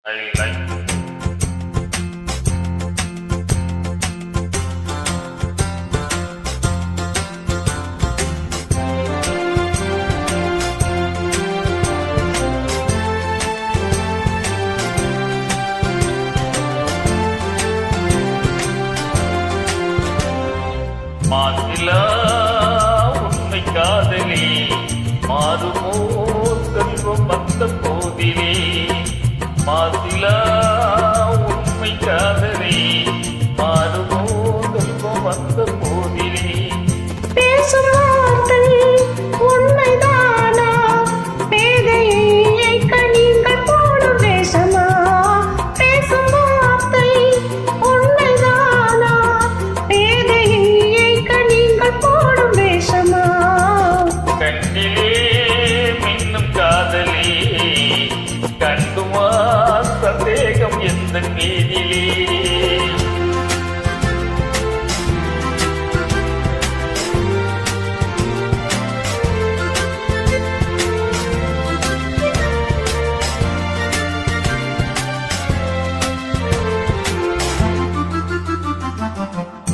I like மாசிலா உண்மை காதலி மாறுமோ செல்வம் வந்த போதிலே மாசிலா உண்மை காதலி மாறுமோ செல்வம் வந்த போதிலே பேசும் வார்த்தை உண்மைதானா பேதையை கண்கள் போடும் வேஷமா பேசும் வார்த்தை உண்மைதானா பேதையை கண்கள் போடும் வேஷமா கண்ணிலே மின்னும் காதலி கண்டுமா சந்தேகம் எந்த மீதிலே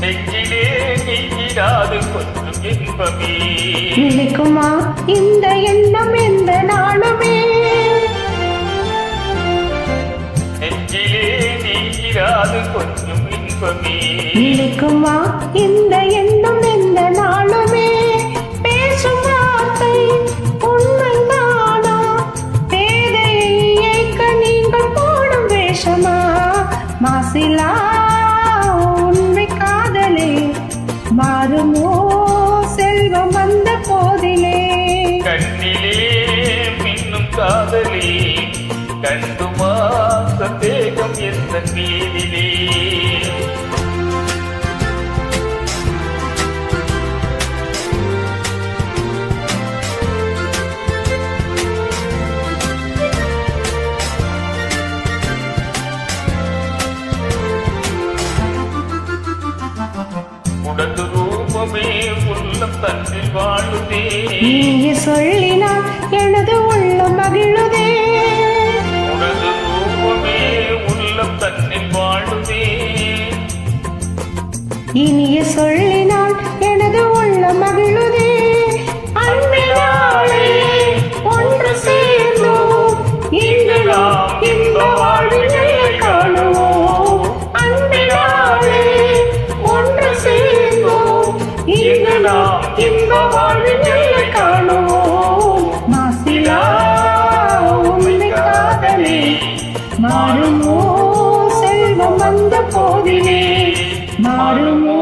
நெஞ்சிலே நீங்கிறாது கொஞ்சம் இன்பமே நிலைக்குமா இந்த எண்ணம் எந்த நாளுமே நெஞ்சிலே நீங்கிறாது கொஞ்சம் இன்பமே நிலைக்குமா இந்த எண்ணம் எந்த நாளுமே பேசும் வார்த்தை உண்மைதானா பேதையை நீங்கள் போடும் வேஷமா மாசிலா உண்மை காதலே மாறுமோ செல்வம் வந்த போதிலே கண்ணிலே மின்னும் காதலி கண்டுமா சந்தேகம் எந்த மீதிலே உனது ரூபமே உள்ளம் தன்னில் வாழுதே நீ சொல்லினால் எனது உள்ளம் மகிழுதே உனது ரூபமே உள்ளம் தன்னில் வாழுதே இனிய சொல்லினால் எனது உள்ளம் மகிழுதே அன்பினாலே ஒன்று சேர்ந்தோம் இங்கு நாம் இன்ப வாழ்வினை காணுவோம் அன்பினாலே ஒன்று சேர்ந்தோம் இங்கு நாம் இன்ப வாழ்வினை காணுவோம் மாசிலா உண்மை காதலே மாறுமோ செல்வம் வந்த போதிலே மாறுமோ